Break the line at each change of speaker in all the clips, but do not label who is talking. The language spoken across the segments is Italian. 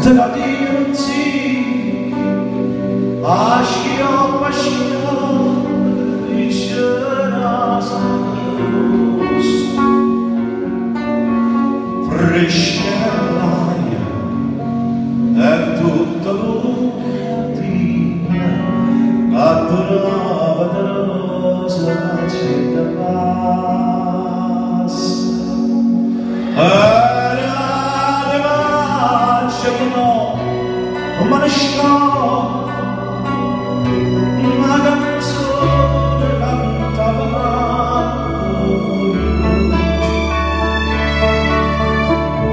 Te la dirti, aşkıya başına ricerasas, fresca l'aria e tutta l'umatina, adorava da rosa città passa. Ma ne scappa una canzone cantava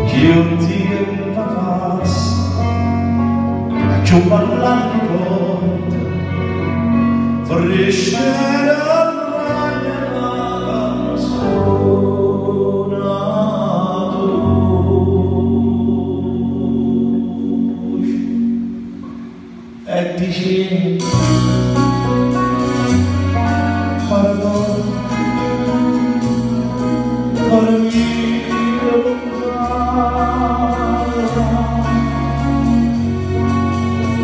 che un tempo passa che un ballando fresca e dici pardon per mio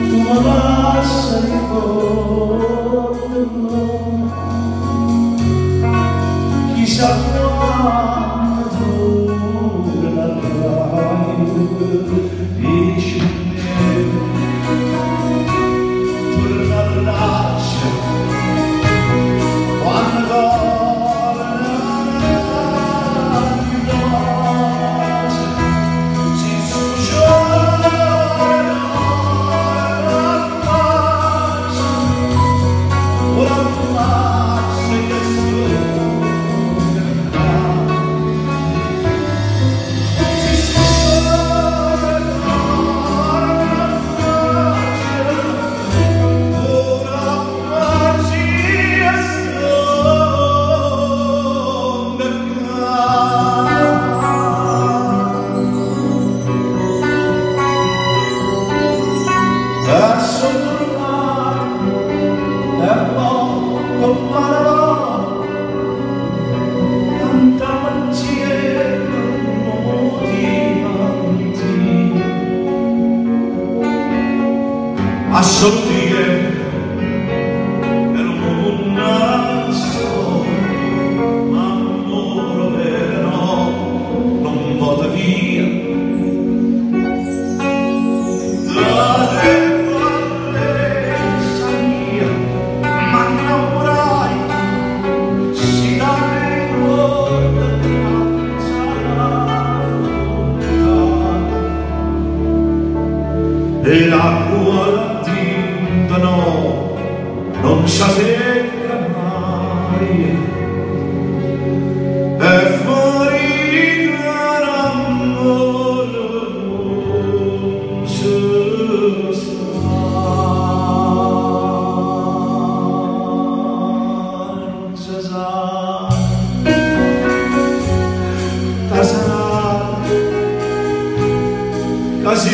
tu mi lasci ricordo chissà quando dura la dici a sortire per un naso, amore vero non vada via. La lingua resta mia, ma innamorai, si dà il cuore danza lontana, e l'acqua no, non si secca mai, è fuori dall'amore non si sa, tasarà, casi